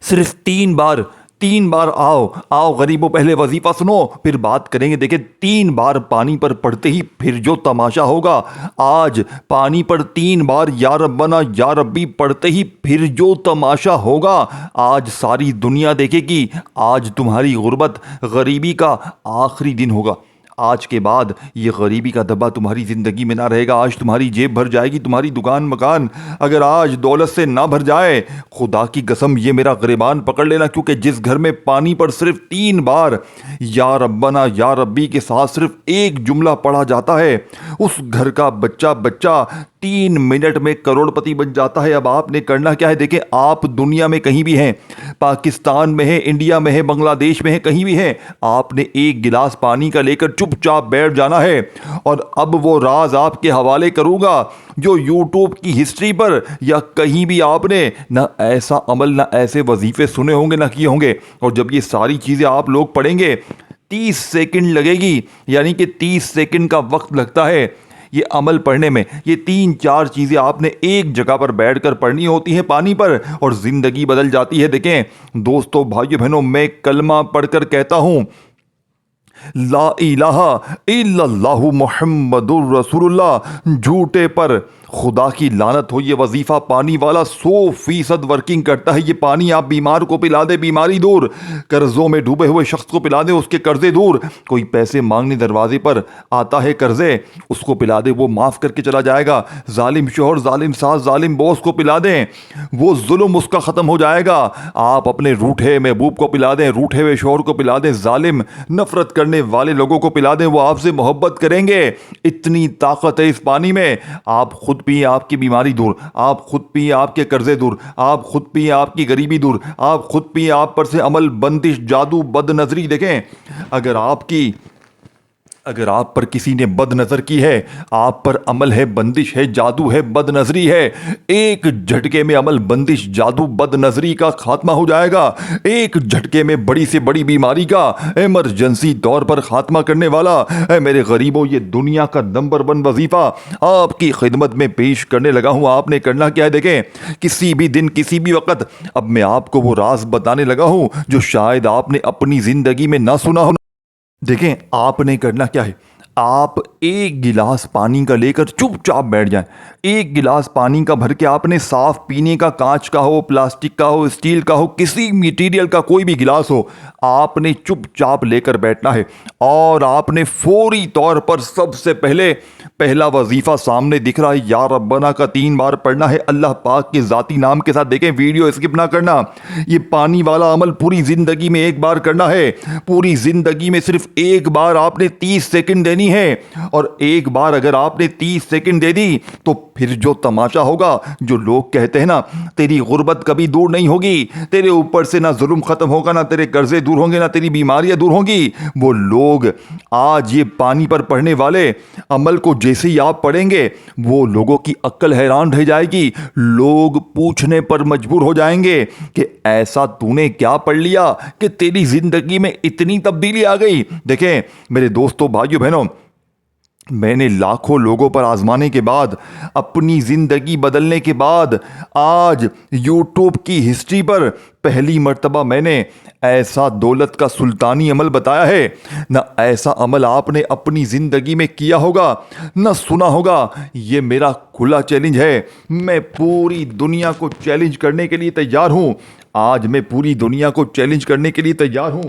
صرف 3 بار، 3 بار آؤ غریبوں، پہلے وظیفہ سنو پھر بات کریں گے۔ دیکھیں 3 بار پانی پر پڑھتے ہی پھر جو تماشا ہوگا، آج پانی پر 3 بار یا ربنا یا ربی پڑھتے ہی پھر جو تماشا ہوگا، آج ساری دنیا دیکھے گی۔ آج تمہاری غربت، غریبی کا آخری دن ہوگا۔ آج کے بعد یہ غریبی کا دبا تمہاری زندگی میں نہ رہے گا۔ آج تمہاری جیب بھر جائے گی، تمہاری دکان مکان اگر آج دولت سے نہ بھر جائے، خدا کی قسم یہ میرا گریبان پکڑ لینا، کیونکہ جس گھر میں پانی پر صرف 3 بار یا ربنا یا ربی کے ساتھ صرف ایک جملہ پڑھا جاتا ہے، اس گھر کا بچہ 3 منٹ میں کروڑ پتی بن جاتا ہے۔ اب آپ نے کرنا کیا ہے؟ دیکھیں آپ دنیا میں کہیں بھی ہیں، پاکستان میں ہے، انڈیا میں ہے، بنگلہ دیش میں ہے، کہیں بھی ہیں، آپ نے ایک گلاس پانی کا لے کر چپ چاپ بیٹھ جانا ہے۔ اور اب وہ راز آپ کے حوالے کروں گا جو یوٹیوب کی ہسٹری پر یا کہیں بھی آپ نے نہ ایسا عمل، نہ ایسے وظیفے سنے ہوں گے، نہ کیے ہوں گے۔ اور جب یہ ساری چیزیں آپ لوگ پڑھیں گے، 30 سیکنڈ لگے گی، یعنی کہ 30 سیکنڈ کا وقت لگتا ہے یہ عمل پڑھنے میں۔ یہ 3-4 چیزیں آپ نے ایک جگہ پر بیٹھ کر پڑھنی ہوتی ہیں پانی پر، اور زندگی بدل جاتی ہے۔ دیکھیں دوستو، بھائیو بہنوں، میں کلمہ پڑھ کر کہتا ہوں لا الہ الا اللہ محمد الرسول اللہ، جھوٹے پر خدا کی لعنت ہو۔ یہ وظیفہ پانی والا 100% ورکنگ کرتا ہے۔ یہ پانی آپ بیمار کو پلا دے، بیماری دور، قرضوں میں ڈوبے ہوئے شخص کو پلا دے، اس کے قرضے دور۔ کوئی پیسے مانگنے دروازے پر آتا ہے قرضے، اس کو پلا دے، وہ معاف کر کے چلا جائے گا۔ ظالم شوہر، ظالم ساس، ظالم باس کو پلا دیں، وہ ظلم اس کا ختم ہو جائے گا۔ آپ اپنے روٹھے محبوب کو پلا دیں، روٹھے ہوئے شوہر کو پلا دیں، ظالم نفرت کرنے والے لوگوں کو پلا دیں، وہ آپ سے محبت کریں گے۔ اتنی طاقت ہے اس پانی میں۔ آپ خود پیئیں، آپ کی بیماری دور، آپ خود پیئیں، آپ کے قرضے دور، آپ خود پیئیں، آپ کی غریبی دور، آپ خود پیئیں، آپ پر سے عمل، بندش، جادو، بد نظری۔ دیکھیں اگر آپ پر کسی نے بد نظر کی ہے، آپ پر عمل ہے، بندش ہے، جادو ہے، بد نظری ہے، ایک جھٹکے میں عمل، بندش، جادو، بد نظری کا خاتمہ ہو جائے گا۔ ایک جھٹکے میں بڑی سے بڑی بیماری کا ایمرجنسی طور پر خاتمہ کرنے والا اے میرے غریبوں، یہ دنیا کا نمبر 1 وظیفہ آپ کی خدمت میں پیش کرنے لگا ہوں۔ آپ نے کرنا کیا ہے؟ دیکھیں کسی بھی دن، کسی بھی وقت، اب میں آپ کو وہ راز بتانے لگا ہوں جو شاید آپ نے اپنی زندگی میں نہ سنا ہو۔ دیکھیں آپ نے کرنا کیا ہے؟ آپ ایک گلاس پانی کا لے کر چپ چاپ بیٹھ جائیں۔ ایک گلاس پانی کا بھر کے آپ نے صاف پینے کا، کانچ کا ہو، پلاسٹک کا ہو، اسٹیل کا ہو، کسی میٹیریل کا کوئی بھی گلاس ہو، آپ نے چپ چاپ لے کر بیٹھنا ہے۔ اور آپ نے فوری طور پر سب سے پہلا وظیفہ سامنے دکھ رہا ہے، یا ربنا کا 3 بار پڑھنا ہے اللہ پاک کے ذاتی نام کے ساتھ۔ دیکھیں ویڈیو اسکپ نہ کرنا، یہ پانی والا عمل پوری زندگی میں ایک بار کرنا ہے۔ پوری زندگی میں صرف ایک بار آپ نے 30 سیکنڈ دینی ہے، اور ایک بار اگر آپ نے 30 سیکنڈ دے دی تو پھر جو تماشا ہوگا، جو لوگ کہتے ہیں نا تیری غربت کبھی دور نہیں ہوگی، تیرے اوپر سے نہ ظلم ختم ہوگا، نہ تیرے قرضے دور ہوں گے، نہ تیری بیماریاں دور ہوں گی، وہ لوگ آج یہ پانی پر پڑھنے والے عمل کو جیسے ہی آپ پڑھیں گے، وہ لوگوں کی عقل حیران رہ جائے گی۔ لوگ پوچھنے پر مجبور ہو جائیں گے کہ ایسا تو نے کیا پڑھ لیا کہ تیری زندگی میں اتنی تبدیلی آ گئی۔ دیکھیں میرے دوستو، بھائیو بہنوں، میں نے لاکھوں لوگوں پر آزمانے کے بعد، اپنی زندگی بدلنے کے بعد، آج یوٹیوب کی ہسٹری پر پہلی مرتبہ میں نے ایسا دولت کا سلطانی عمل بتایا ہے۔ نہ ایسا عمل آپ نے اپنی زندگی میں کیا ہوگا، نہ سنا ہوگا۔ یہ میرا کھلا چیلنج ہے، میں پوری دنیا کو چیلنج کرنے کے لیے تیار ہوں۔ آج میں پوری دنیا کو چیلنج کرنے کے لیے تیار ہوں،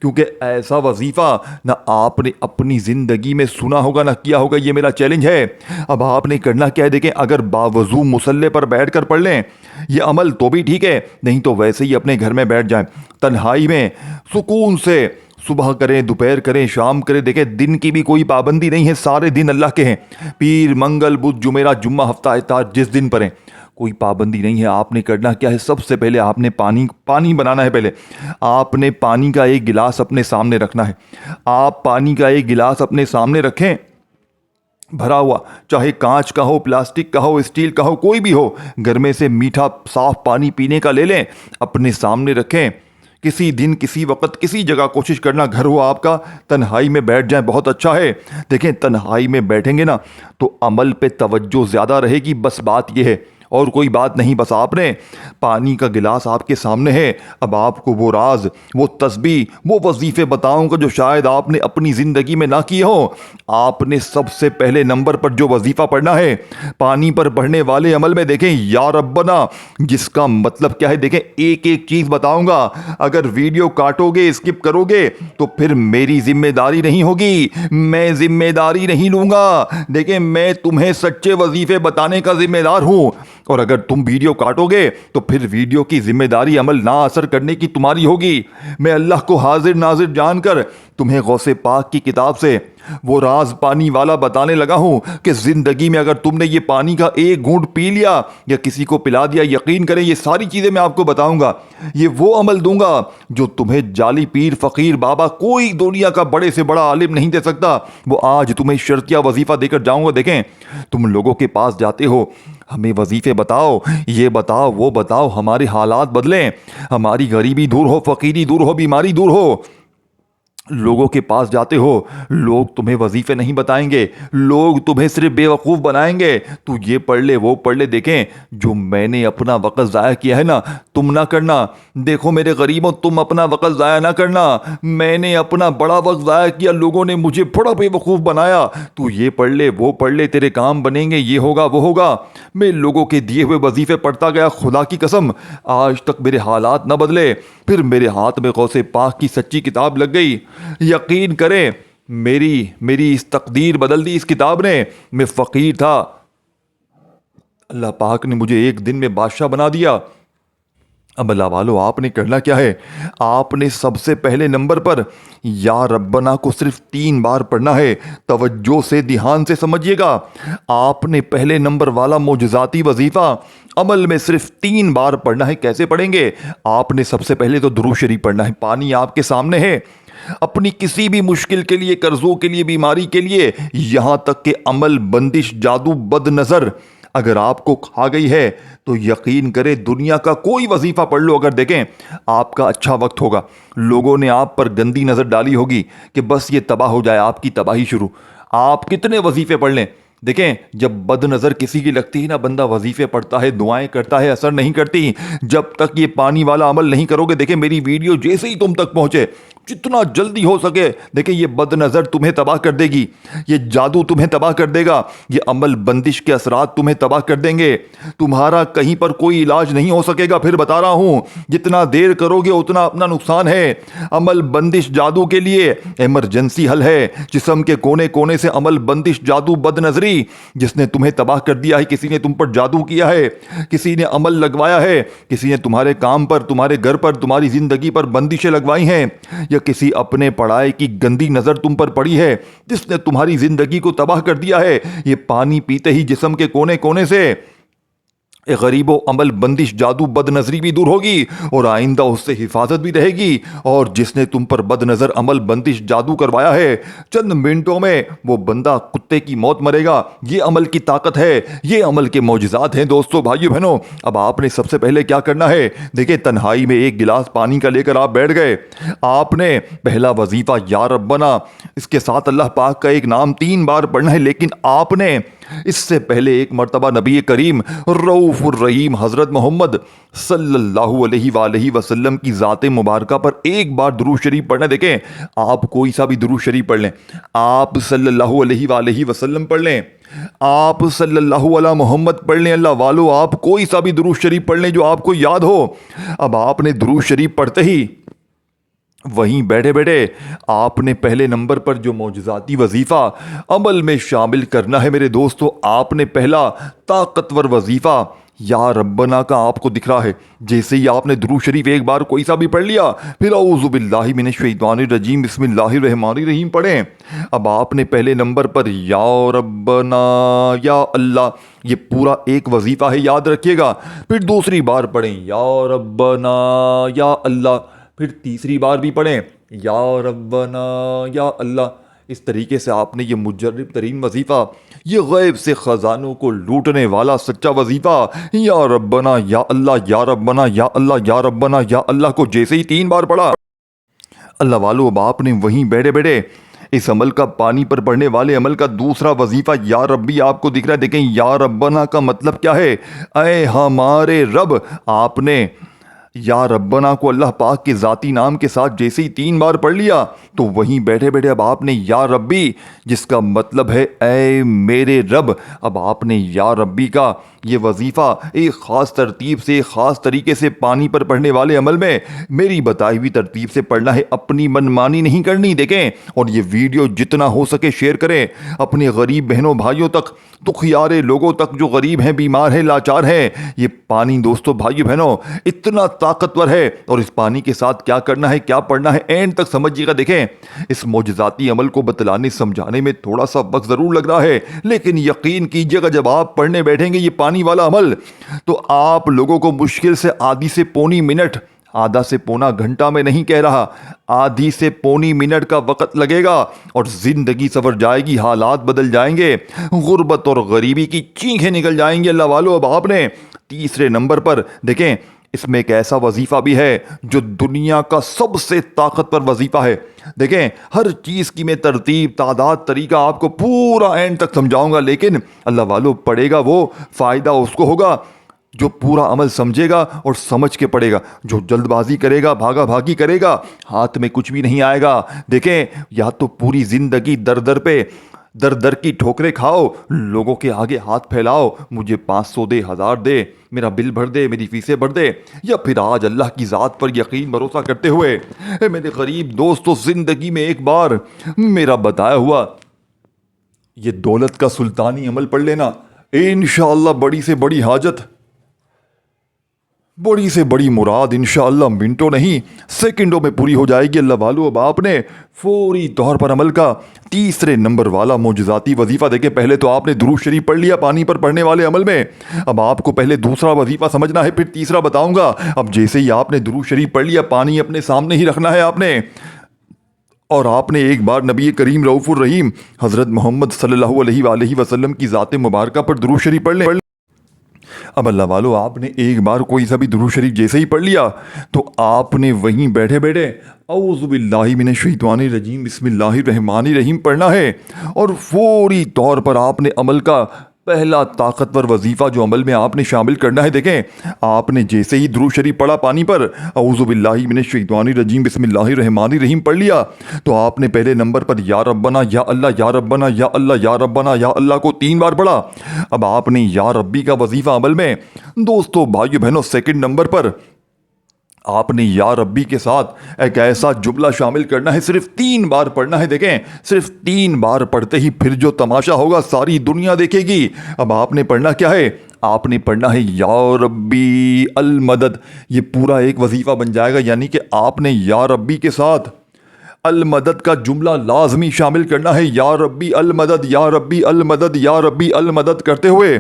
کیونکہ ایسا وظیفہ نہ آپ نے اپنی زندگی میں سنا ہوگا، نہ کیا ہوگا۔ یہ میرا چیلنج ہے۔ اب آپ نے کرنا کیا ہے؟ دیکھیں اگر باوضو مصلے پر بیٹھ کر پڑھ لیں یہ عمل تو بھی ٹھیک ہے، نہیں تو ویسے ہی اپنے گھر میں بیٹھ جائیں، تنہائی میں سکون سے، صبح کریں، دوپہر کریں، شام کریں۔ دیکھیں دن کی بھی کوئی پابندی نہیں ہے، سارے دن اللہ کے ہیں، پیر، منگل، بدھ، جمعرات، جمعہ، ہفتہ، اتوار، جس دن پڑھیں، کوئی پابندی نہیں ہے۔ آپ نے کرنا کیا ہے؟ سب سے پہلے آپ نے پانی بنانا ہے۔ پہلے آپ نے پانی کا ایک گلاس اپنے سامنے رکھنا ہے۔ آپ پانی کا ایک گلاس اپنے سامنے رکھیں، بھرا ہوا، چاہے کانچ کا ہو، پلاسٹک کا ہو، اسٹیل کا ہو، کوئی بھی ہو، گھر میں سے میٹھا صاف پانی پینے کا لے لیں، اپنے سامنے رکھیں۔ کسی دن، کسی وقت، کسی جگہ کوشش کرنا گھر ہو آپ کا، تنہائی میں بیٹھ جائیں، بہت اچھا ہے۔ دیکھیں تنہائی میں بیٹھیں گے نا تو عمل پہ توجہ زیادہ رہے گی، بس بات یہ ہے۔ اور کوئی بات نہیں، بس آپ نے پانی کا گلاس آپ کے سامنے ہے، اب آپ کو وہ راز، وہ تسبیح، وہ وظیفے بتاؤں گا جو شاید آپ نے اپنی زندگی میں نہ کیے ہوں۔ آپ نے سب سے پہلے نمبر پر جو وظیفہ پڑھنا ہے پانی پر پڑھنے والے عمل میں، دیکھیں یا ربنا، جس کا مطلب کیا ہے، دیکھیں ایک ایک چیز بتاؤں گا۔ اگر ویڈیو کاٹو گے، اسکپ کرو گے تو پھر میری ذمہ داری نہیں ہوگی، میں ذمہ داری نہیں لوں گا۔ دیکھیں میں تمہیں سچے وظیفے بتانے کا ذمہ دار ہوں، اور اگر تم ویڈیو کاٹو گے تو پھر ویڈیو کی ذمہ داری عمل نہ اثر کرنے کی تمہاری ہوگی۔ میں اللہ کو حاضر ناظر جان کر تمہیں غوث پاک کی کتاب سے وہ راز پانی والا بتانے لگا ہوں کہ زندگی میں اگر تم نے یہ پانی کا ایک گھونٹ پی لیا یا کسی کو پلا دیا، یقین کریں یہ ساری چیزیں میں آپ کو بتاؤں گا، یہ وہ عمل دوں گا جو تمہیں جعلی پیر، فقیر، بابا، کوئی دنیا کا بڑے سے بڑا عالم نہیں دے سکتا۔ وہ آج تمہیں شرطیہ وظیفہ دے کر جاؤں گا۔ دیکھیں تم لوگوں کے پاس جاتے ہو، ہمیں وظیفے بتاؤ، یہ بتاؤ، وہ بتاؤ، ہمارے حالات بدلیں، ہماری غریبی دور ہو، فقیری دور ہو، بیماری دور ہو۔ لوگوں کے پاس جاتے ہو، لوگ تمہیں وظیفے نہیں بتائیں گے، لوگ تمہیں صرف بے وقوف بنائیں گے، تو یہ پڑھ لے، وہ پڑھ لے۔ دیکھیں جو میں نے اپنا وقت ضائع کیا ہے نا، تم نہ کرنا۔ دیکھو میرے غریبوں، تم اپنا وقت ضائع نہ کرنا۔ میں نے اپنا بڑا وقت ضائع کیا، لوگوں نے مجھے بڑا بے وقوف بنایا، تو یہ پڑھ لے، وہ پڑھ لے، تیرے کام بنیں گے، یہ ہوگا، وہ ہوگا۔ میں لوگوں کے دیے ہوئے وظیفے پڑھتا گیا، خدا کی قسم آج تک میرے حالات نہ بدلے۔ پھر میرے ہاتھ میں غوث پاک کی سچی کتاب لگ گئی۔ یقین کریں میری اس تقدیر بدل دی اس کتاب نے۔ میں فقیر تھا، اللہ پاک نے مجھے ایک دن میں بادشاہ بنا دیا۔ اب اللہ والو، آپ نے کرنا کیا ہے؟ آپ نے سب سے پہلے نمبر پر یا ربنا کو صرف 3 بار پڑھنا ہے۔ توجہ سے، دھیان سے سمجھیے گا۔ آپ نے پہلے نمبر والا معجزاتی وظیفہ عمل میں صرف 3 بار پڑھنا ہے۔ کیسے پڑھیں گے؟ آپ نے سب سے پہلے تو درود شریف پڑھنا ہے۔ پانی آپ کے سامنے ہے، اپنی کسی بھی مشکل کے لیے، قرضوں کے لیے، بیماری کے لیے، یہاں تک کہ عمل، بندش، جادو، بد نظر اگر آپ کو کھا گئی ہے تو یقین کریں دنیا کا کوئی وظیفہ پڑھ لو، اگر دیکھیں آپ کا اچھا وقت ہوگا، لوگوں نے آپ پر گندی نظر ڈالی ہوگی کہ بس یہ تباہ ہو جائے، آپ کی تباہی شروع۔ آپ کتنے وظیفے پڑھ لیں، دیکھیں جب بد نظر کسی کی لگتی ہے نا، بندہ وظیفے پڑھتا ہے، دعائیں کرتا ہے، اثر نہیں کرتی۔ جب تک یہ پانی والا عمل نہیں کرو گے، دیکھیں میری ویڈیو جیسے ہی تم تک پہنچے، جتنا جلدی ہو سکے، دیکھیں یہ بد نظر تمہیں تباہ کر دے گی، یہ جادو تمہیں تباہ کر دے گا، یہ عمل بندش کے اثرات تمہیں تباہ کر دیں گے۔ تمہارا کہیں پر کوئی علاج نہیں ہو سکے گا۔ پھر بتا رہا ہوں، جتنا دیر کرو گے اتنا اپنا نقصان ہے۔ عمل، بندش، جادو کے لیے ایمرجنسی حل ہے۔ جسم کے کونے کونے سے عمل، بندش، جادو، بد نظری جس نے تمہیں تباہ کر دیا ہے، کسی نے تم پر جادو کیا ہے، کسی نے عمل لگوایا ہے، کسی نے تمہارے کام پر، تمہارے گھر پر، تمہاری زندگی پر بندشیں لگوائی ہیں، یا کسی اپنے پڑھائی کی گندی نظر تم پر پڑی ہے جس نے تمہاری زندگی کو تباہ کر دیا ہے، یہ پانی پیتے ہی جسم کے کونے کونے سے غریب و عمل، بندش، جادو، بد نظری بھی دور ہوگی اور آئندہ اس سے حفاظت بھی رہے گی۔ اور جس نے تم پر بد نظر، عمل، بندش، جادو کروایا ہے، چند منٹوں میں وہ بندہ کتے کی موت مرے گا۔ یہ عمل کی طاقت ہے، یہ عمل کے معجزات ہیں دوستو، بھائیو، بہنوں۔ اب آپ نے سب سے پہلے کیا کرنا ہے؟ دیکھیں تنہائی میں ایک گلاس پانی کا لے کر آپ بیٹھ گئے۔ آپ نے پہلا وظیفہ یا ربنا، اس کے ساتھ اللہ پاک کا ایک نام 3 بار پڑھنا ہے، لیکن آپ نے اس سے پہلے ایک مرتبہ نبی کریم رؤوف الرحیم حضرت محمد صلی اللہ علیہ وآلہ وسلم کی ذات مبارکہ پر ایک بار درود شریف پڑھنا۔ دیکھیں آپ کوئی سا بھی درود شریف پڑھ لیں، آپ صلی اللہ علیہ وآلہ وسلم پڑھ لیں، آپ صلی اللہ علیہ محمد پڑھ لیں، اللہ والو آپ کوئی سا بھی درود شریف پڑھ لیں جو آپ کو یاد ہو۔ اب آپ نے درود شریف پڑھتے ہی وہیں بیٹھے بیٹھے آپ نے پہلے نمبر پر جو معجزاتی وظیفہ عمل میں شامل کرنا ہے میرے دوستو، آپ نے پہلا طاقتور وظیفہ یا ربنا کا آپ کو دکھ رہا ہے۔ جیسے ہی آپ نے درود شریف ایک بار کوئی سا بھی پڑھ لیا، پھر اعوذ باللہ من الشیطان الرجیم بسم اللہ الرحمن الرحیم پڑھیں۔ اب آپ نے پہلے نمبر پر یا ربنا یا اللہ، یہ پورا ایک وظیفہ ہے، یاد رکھیے گا۔ پھر دوسری بار پڑھیں یا ربنا یا اللہ، پھر تیسری بار بھی پڑھیں یا ربنا یا اللہ۔ اس طریقے سے آپ نے یہ مجرب ترین وظیفہ، یہ غیب سے خزانوں کو لوٹنے والا سچا وظیفہ یا ربنا یا اللہ، یا ربنا یا اللہ، یا ربنا یا اللہ کو جیسے ہی 3 بار پڑھا، اللہ والو اب آپ نے وہیں بیٹھے بیٹھے اس عمل کا پانی پر پڑنے والے عمل کا دوسرا وظیفہ یا ربی آپ کو دکھ رہا ہے. دیکھیں یا ربنا کا مطلب کیا ہے؟ اے ہمارے رب. آپ نے یا ربنا کو اللہ پاک کے ذاتی نام کے ساتھ جیسے ہی 3 بار پڑھ لیا تو وہیں بیٹھے بیٹھے اب آپ نے یا ربی، جس کا مطلب ہے اے میرے رب، اب آپ نے یا ربی کا یہ وظیفہ ایک خاص ترتیب سے، ایک خاص طریقے سے پانی پر پڑھنے والے عمل میں میری بتائی ہوئی ترتیب سے پڑھنا ہے، اپنی منمانی نہیں کرنی. دیکھیں، اور یہ ویڈیو جتنا ہو سکے شیئر کریں اپنے غریب بہنوں بھائیوں تک، دکھیارے لوگوں تک جو غریب ہیں، بیمار ہیں، لاچار ہیں. یہ پانی دوستوں بھائیوں بہنوں اتنا طاقتور ہے، اور اس پانی کے ساتھ کیا کرنا ہے، کیا پڑھنا ہے، اینڈ تک سمجھیے گا. دیکھیں اس معجزاتی عمل کو بتلانے سمجھانے میں تھوڑا سا وقت ضرور لگ رہا ہے، لیکن یقین کیجیے گا جب آپ پڑھنے بیٹھیں گے یہ پانی والا عمل تو آپ لوگوں کو مشکل سے آدھی سے پونی منٹ، آدھا سے پونا گھنٹہ میں نہیں کہہ رہا، آدھی سے پونی منٹ کا وقت لگے گا اور زندگی سنور جائے گی، حالات بدل جائیں گے، غربت اور غریبی کی چینخیں نکل جائیں گی. اللہ والو، اب آپ نے تیسرے نمبر پر دیکھیں اس میں ایک ایسا وظیفہ بھی ہے جو دنیا کا سب سے طاقتور وظیفہ ہے. دیکھیں ہر چیز کی میں ترتیب، تعداد، طریقہ آپ کو پورا اینڈ تک سمجھاؤں گا، لیکن اللہ والو پڑھے گا وہ، فائدہ اس کو ہوگا جو پورا عمل سمجھے گا اور سمجھ کے پڑھے گا. جو جلد بازی کرے گا، بھاگا بھاگی کرے گا، ہاتھ میں کچھ بھی نہیں آئے گا. دیکھیں یا تو پوری زندگی در در پہ در در کی ٹھوکریں کھاؤ، لوگوں کے آگے ہاتھ پھیلاؤ، مجھے 500 دے، 1000 دے، میرا بل بھر دے، میری فیسیں بھر دے، یا پھر آج اللہ کی ذات پر یقین بھروسہ کرتے ہوئے اے میرے غریب دوستو زندگی میں ایک بار میرا بتایا ہوا یہ دولت کا سلطانی عمل پڑھ لینا، انشاءاللہ بڑی سے بڑی حاجت، بڑی سے بڑی مراد انشاءاللہ منٹوں نہیں سیکنڈوں میں پوری ہو جائے گی. اللہ والو، اب آپ نے فوری طور پر عمل کا تیسرے نمبر والا معجزاتی وظیفہ دیکھیں. پہلے تو آپ نے درود شریف پڑھ لیا پانی پر پڑھنے والے عمل میں، اب آپ کو پہلے دوسرا وظیفہ سمجھنا ہے، پھر تیسرا بتاؤں گا. اب جیسے ہی آپ نے درود شریف پڑھ لیا، پانی اپنے سامنے ہی رکھنا ہے آپ نے، اور آپ نے ایک بار نبی کریم رؤوف الرحیم حضرت محمد صلی اللہ علیہ وآلہ وسلم کی ذات مبارکہ پر درود شریف پڑھ لیں. اب اللہ والو آپ نے ایک بار کوئی سا بھی درود شریف جیسے ہی پڑھ لیا تو آپ نے وہیں بیٹھے بیٹھے اعوذ باللہ من الشیطان الرجیم بسم اللہ الرحمن الرحیم پڑھنا ہے، اور فوری طور پر آپ نے عمل کا پہلا طاقتور وظیفہ جو عمل میں آپ نے شامل کرنا ہے. دیکھیں آپ نے جیسے ہی درود شریف پڑھا پانی پر اعوذ باللہ من الشیطان الرجیم بسم اللہ الرحمن الرحیم پڑھ لیا تو آپ نے پہلے نمبر پر یا ربنا یا اللہ یا ربنا یا اللہ یا ربنا یا اللہ کو 3 بار پڑھا. اب آپ نے یا ربی کا وظیفہ عمل میں دوستو بھائیو بہنوں سیکنڈ نمبر پر آپ نے یا ربی کے ساتھ ایک ایسا جملہ شامل کرنا ہے، صرف 3 بار پڑھنا ہے. دیکھیں صرف 3 بار پڑھتے ہی پھر جو تماشا ہوگا ساری دنیا دیکھے گی. اب آپ نے پڑھنا کیا ہے؟ آپ نے پڑھنا ہے یا ربی المدد. یہ پورا ایک وظیفہ بن جائے گا، یعنی کہ آپ نے یا ربی کے ساتھ المدد کا جملہ لازمی شامل کرنا ہے. یا ربی المدد، یا ربی المدد، یا ربی المدد کرتے ہوئے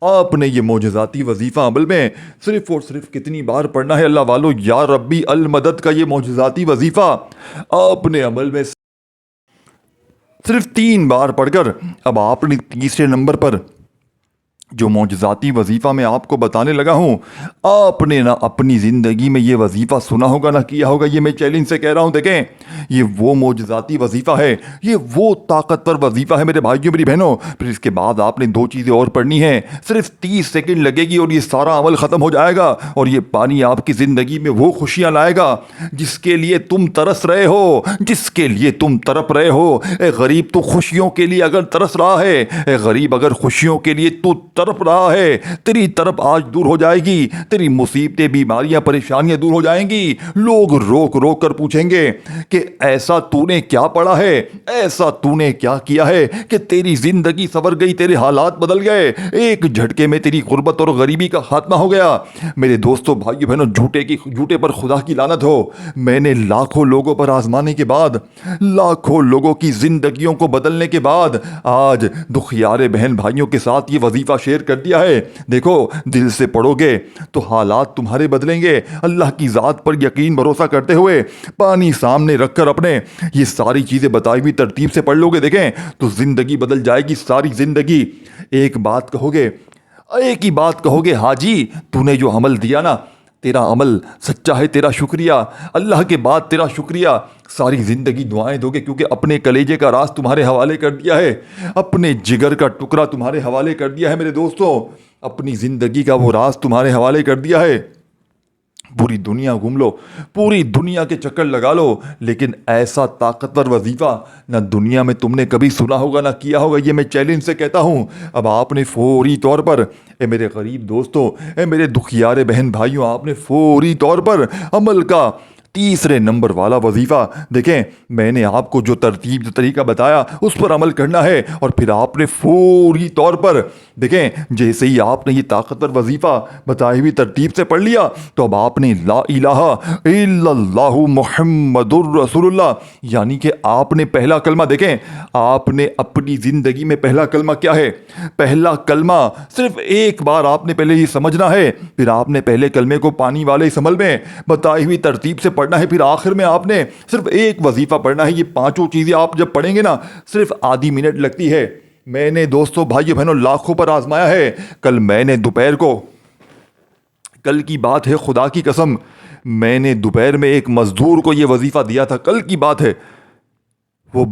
آپ نے یہ معجزاتی وظیفہ عمل میں صرف اور صرف کتنی بار پڑھنا ہے اللہ والو؟ یا ربی المدد کا یہ معجزاتی وظیفہ آپ نے عمل میں صرف 3 بار پڑھ کر اب آپ نے تیسرے نمبر پر جو معجزاتی وظیفہ میں آپ کو بتانے لگا ہوں، آپ نے نہ اپنی زندگی میں یہ وظیفہ سنا ہوگا نہ کیا ہوگا. یہ میں چیلنج سے کہہ رہا ہوں. دیکھیں یہ وہ معجزاتی وظیفہ ہے، یہ وہ طاقتور وظیفہ ہے میرے بھائیوں میری بہنوں. پھر اس کے بعد آپ نے 2 چیزیں اور پڑھنی ہیں، صرف 30 سیکنڈ لگے گی اور یہ سارا عمل ختم ہو جائے گا، اور یہ پانی آپ کی زندگی میں وہ خوشیاں لائے گا جس کے لیے تم ترس رہے ہو، جس کے لیے تم تڑپ رہے ہو. اے غریب تو خوشیوں کے لیے اگر ترس رہا ہے، اے غریب اگر خوشیوں کے لیے تو تڑپ رہا ہے، تیری طرف آج دور ہو جائے گی، تیری مصیبتیں، بیماریاں، پریشانیاں دور ہو جائیں گی. لوگ روک روک کر پوچھیں گے کہ ایسا تو نے کیا پڑھا ہے، ایسا تو نے کیا کیا ہے کہ تیری زندگی سنور گئی، تیرے حالات بدل گئے، ایک جھٹکے میں تیری غربت اور غریبی کا خاتمہ ہو گیا. میرے دوستو بھائیو بہنوں جھوٹے پر خدا کی لعنت ہو. میں نے لاکھوں لوگوں پر آزمانے کے بعد، لاکھوں لوگوں کی زندگیوں کو بدلنے کے بعد آج دکھیارے بہن بھائیوں کے ساتھ یہ وظیفہ شیئر کر دیا ہے. دیکھو دل سے پڑھو گے تو حالات تمہارے بدلیں گے. اللہ کی ذات پر یقین بھروسہ کرتے ہوئے پانی سامنے رکھ کر اپنے یہ ساری چیزیں بتائی ہوئی ترتیب سے پڑھ لو گے دیکھیں تو زندگی بدل جائے گی، ساری زندگی. ایک ہی بات کہو گے حاجی تو نے جو عمل دیا نا تیرا عمل سچا ہے، تیرا شکریہ، اللہ کے بعد تیرا شکریہ، ساری زندگی دعائیں دو گے کیونکہ اپنے کلیجے کا راز تمہارے حوالے کر دیا ہے، اپنے جگر کا ٹکڑا تمہارے حوالے کر دیا ہے میرے دوستوں، اپنی زندگی کا وہ راز تمہارے حوالے کر دیا ہے۔ پوری دنیا گھوم لو، پوری دنیا کے چکر لگا لو، لیکن ایسا طاقتور وظیفہ نہ دنیا میں تم نے کبھی سنا ہوگا نہ کیا ہوگا، یہ میں چیلنج سے کہتا ہوں۔ اب آپ نے فوری طور پر، اے میرے غریب دوستوں، اے میرے دکھیارے بہن بھائیوں، آپ نے فوری طور پر عمل کا تیسرے نمبر والا وظیفہ، دیکھیں میں نے آپ کو جو ترتیب جو طریقہ بتایا اس پر عمل کرنا ہے، اور پھر آپ نے فوری طور پر دیکھیں جیسے ہی آپ نے یہ طاقتور وظیفہ بتائی ہوئی ترتیب سے پڑھ لیا تو اب آپ نے لا الہ الا اللہ محمد الرسول اللہ، یعنی کہ آپ نے پہلا کلمہ، دیکھیں آپ نے اپنی زندگی میں پہلا کلمہ کیا ہے، پہلا کلمہ صرف ایک بار آپ نے پہلے یہ سمجھنا ہے، پھر آپ نے پہلے کلمے کو پانی والے اس عمل میں بتائی ہوئی ترتیب سے پڑھنا ہے، پھر آخر میں آپ نے صرف ایک وظیفہ پڑھنا ہے۔ یہ پانچوں چیزیں آپ جب پڑھیں گے نا صرف آدھی منٹ لگتی ہے۔ میں نے دوستوں بھائیو بہنوں لاکھوں پر آزمایا ہے۔ کل میں نے دوپہر کو، کل کی بات ہے خدا کی قسم، میں نے دوپہر میں ایک مزدور کو یہ وظیفہ دیا تھا، کل کی بات ہے۔ وہ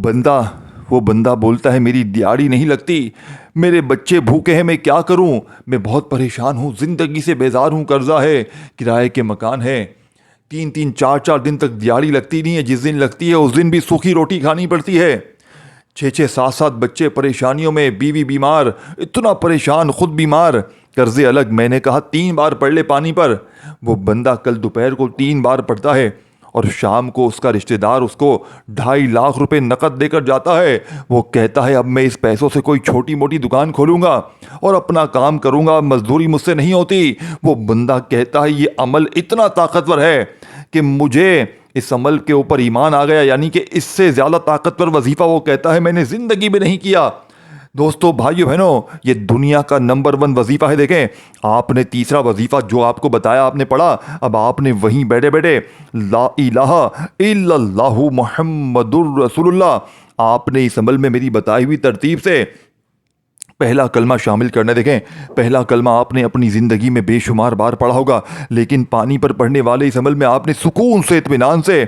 بندہ بولتا ہے میری دیہڑی نہیں لگتی، میرے بچے بھوکے ہیں، میں کیا کروں، میں بہت پریشان ہوں، زندگی سے بیزار ہوں، قرضہ ہے، کرائے کے مکان ہے، 3 4 دن تک دیہڑی لگتی نہیں ہے، جس دن لگتی ہے اس دن بھی سوکھی روٹی کھانی پڑتی ہے، 6 7 بچے پریشانیوں میں، بیوی بیمار، اتنا پریشان، خود بیمار، قرضے الگ۔ میں نے کہا 3 بار پڑھ لے پانی پر۔ وہ بندہ کل دوپہر کو 3 بار پڑھتا ہے، اور شام کو اس کا رشتہ دار اس کو 2.5 لاکھ روپے نقد دے کر جاتا ہے۔ وہ کہتا ہے اب میں اس پیسوں سے کوئی چھوٹی موٹی دکان کھولوں گا اور اپنا کام کروں گا، مزدوری مجھ سے نہیں ہوتی۔ وہ بندہ کہتا ہے یہ عمل اتنا طاقتور ہے کہ مجھے اس عمل کے اوپر ایمان آ گیا، یعنی کہ اس سے زیادہ طاقتور وظیفہ وہ کہتا ہے میں نے زندگی میں نہیں کیا۔ دوستو بھائیو بہنوں، یہ دنیا کا نمبر 1 وظیفہ ہے۔ دیکھیں آپ نے تیسرا وظیفہ جو آپ کو بتایا آپ نے پڑھا، اب آپ نے وہیں بیٹھے بیٹھے لا الہ الا اللہ محمد الرسول اللہ، آپ نے اس عمل میں میری بتائی ہوئی ترتیب سے پہلا کلمہ شامل کرنا۔ دیکھیں پہلا کلمہ آپ نے اپنی زندگی میں بے شمار بار پڑھا ہوگا، لیکن پانی پر پڑھنے والے اس عمل میں آپ نے سکون سے، اطمینان سے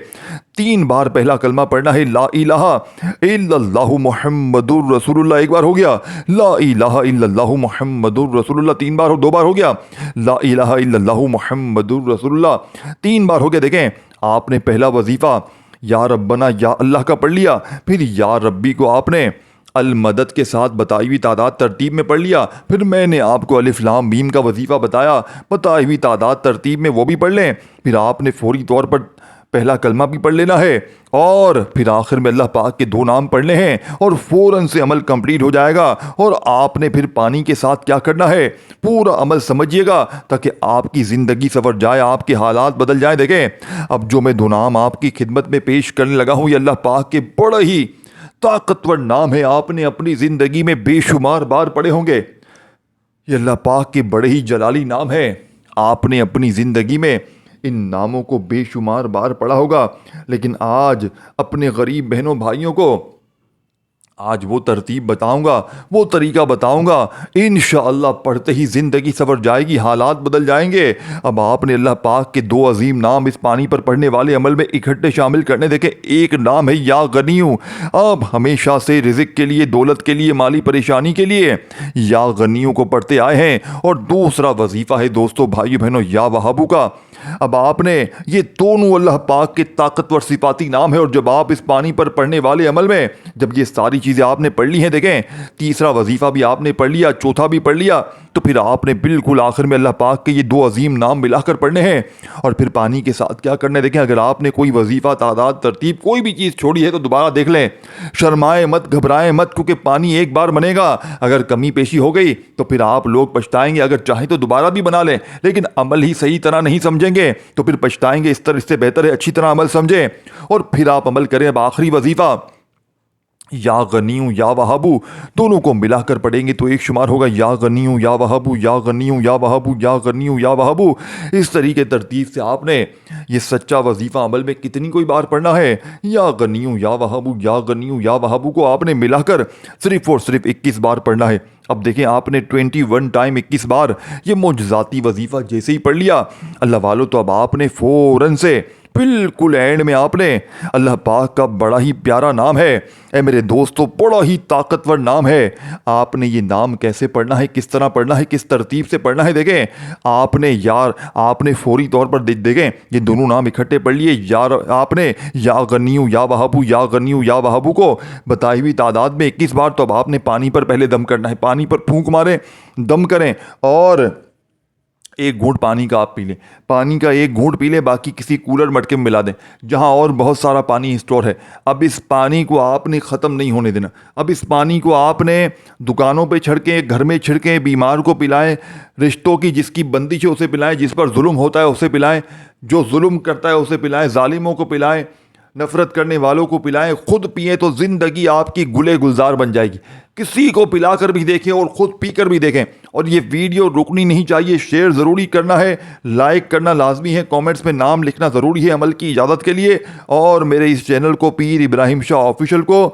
3 بار پہلا کلمہ پڑھنا ہے، لا الہ الا اللہ محمد الرسول اللہ، 1 بار ہو گیا، لا الہ الا اللہ محمد الرسول اللہ 3 بار، 2 بار ہو گیا، لا الہ الا اللہ محمد الرسول اللہ 3 بار ہو گیا۔ دیکھیں آپ نے پہلا وظیفہ یا ربنا یا اللہ کا پڑھ لیا، پھر یا ربی کو آپ نے المدد کے ساتھ بتائی ہوئی تعداد ترتیب میں پڑھ لیا، پھر میں نے آپ کو الف لام میم کا وظیفہ بتایا، بتائی ہوئی تعداد ترتیب میں وہ بھی پڑھ لیں، پھر آپ نے فوری طور پر پہلا کلمہ بھی پڑھ لینا ہے، اور پھر آخر میں اللہ پاک کے 2 نام پڑھنے ہیں، اور فوراً سے عمل کمپلیٹ ہو جائے گا۔ اور آپ نے پھر پانی کے ساتھ کیا کرنا ہے، پورا عمل سمجھیے گا تاکہ آپ کی زندگی سنور جائے، آپ کے حالات بدل جائیں۔ دیکھیں اب جو میں 2 نام آپ کی خدمت میں پیش کرنے لگا ہوں، یہ اللہ پاک کے بڑے ہی طاقتور نام ہے، آپ نے اپنی زندگی میں بے شمار بار پڑھے ہوں گے، یہ اللہ پاک کے بڑے ہی جلالی نام ہے، آپ نے اپنی زندگی میں ان ناموں کو بے شمار بار پڑھا ہوگا، لیکن آج اپنے غریب بہنوں بھائیوں کو آج وہ ترتیب بتاؤں گا، وہ طریقہ بتاؤں گا، انشاءاللہ پڑھتے ہی زندگی سنور جائے گی، حالات بدل جائیں گے۔ اب آپ نے اللہ پاک کے 2 عظیم نام اس پانی پر پڑھنے والے عمل میں اکٹھے شامل کرنے۔ دیکھیں ایک نام ہے یا غنیو، اب ہمیشہ سے رزق کے لیے، دولت کے لیے، مالی پریشانی کے لیے یا غنیو کو پڑھتے آئے ہیں، اور دوسرا وظیفہ ہے دوستو بھائیو بہنوں یا وہابو کا۔ اب آپ نے یہ دونوں اللہ پاک کے طاقتور صفاتی نام ہے، اور جب آپ اس پانی پر پڑھنے والے عمل میں جب یہ ساری چیزیں آپ نے پڑھ لی ہیں، دیکھیں تیسرا وظیفہ بھی آپ نے پڑھ لیا، چوتھا بھی پڑھ لیا، تو پھر آپ نے بالکل آخر میں اللہ پاک کے یہ 2 عظیم نام ملا کر پڑھنے ہیں، اور پھر پانی کے ساتھ کیا کرنا ہے۔ دیکھیں اگر آپ نے کوئی وظیفہ، تعداد، ترتیب، کوئی بھی چیز چھوڑی ہے تو دوبارہ دیکھ لیں، شرمائے مت، گھبرائیں مت، کیونکہ پانی ایک بار بنے گا، اگر کمی پیشی ہو گئی تو پھر آپ لوگ پچھتائیں گے، اگر چاہیں تو دوبارہ بھی بنا لیں، لیکن عمل ہی صحیح طرح نہیں سمجھیں گے تو پھر پچھتائیں گے۔ اس طرح سے بہتر ہے اچھی طرح عمل سمجھیں اور پھر آپ عمل کریں۔ اب آخری وظیفہ یا غنیو یا وہابو، دونوں کو ملا کر پڑھیں گے تو ایک شمار ہوگا یا غنیو یا وہابو، یا غنیو یا وہابو، یا غنیو یا وہابو۔ اس طریقے ترتیب سے آپ نے یہ سچا وظیفہ عمل میں کتنی کوئی بار پڑھنا ہے، یا غنیو یا وہابو، یا غنیو یا وہابو کو آپ نے ملا کر صرف اور صرف 21 بار پڑھنا ہے۔ اب دیکھیں آپ نے 21 ٹائم 21 بار یہ معجزاتی وظیفہ جیسے ہی پڑھ لیا اللہ والو، تو اب آپ نے فوراً سے بالکل اینڈ میں آپ نے اللہ پاک کا بڑا ہی پیارا نام ہے، اے میرے دوستو بڑا ہی طاقتور نام ہے، آپ نے یہ نام کیسے پڑھنا ہے، کس طرح پڑھنا ہے، کس ترتیب سے پڑھنا ہے، دیکھیں آپ نے فوری طور پر دیکھیں یہ دونوں نام اکٹھے پڑھ لیے، آپ نے یا غنیو یا وہابو یا غنیو یا وہابو کو بتائی ہوئی تعداد میں 21 بار، تو اب آپ نے پانی پر پہلے دم کرنا ہے، پانی پر پھونک ماریں، دم کریں اور ایک گھونٹ پانی کا آپ پی لیں، پانی کا ایک گھونٹ پی لیں، باقی کسی کولر مٹکے میں ملا دیں جہاں اور بہت سارا پانی اسٹور ہے۔ اب اس پانی کو آپ نے ختم نہیں ہونے دینا، اب اس پانی کو آپ نے دکانوں پہ چھڑکیں، گھر میں چھڑکیں، بیمار کو پلائیں، رشتوں کی جس کی بندش ہے اسے پلائیں، جس پر ظلم ہوتا ہے اسے پلائیں، جو ظلم کرتا ہے اسے پلائیں، ظالموں کو پلائیں، نفرت کرنے والوں کو پلائیں، خود پئیں تو زندگی آپ کی گلے گلزار بن جائے گی۔ کسی کو پلا کر بھی دیکھیں اور خود پی کر بھی دیکھیں، اور یہ ویڈیو رکنی نہیں چاہیے، شیئر ضروری کرنا ہے، لائک کرنا لازمی ہے، کامنٹس میں نام لکھنا ضروری ہے عمل کی اجازت کے لیے، اور میرے اس چینل کو پیر ابراہیم شاہ آفیشیل کو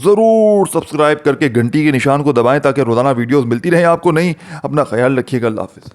ضرور سبسکرائب کر کے گھنٹی کے نشان کو دبائیں تاکہ روزانہ ویڈیوز ملتی رہیں آپ کو۔ نہیں، اپنا خیال رکھیے گا، اللہ حافظ۔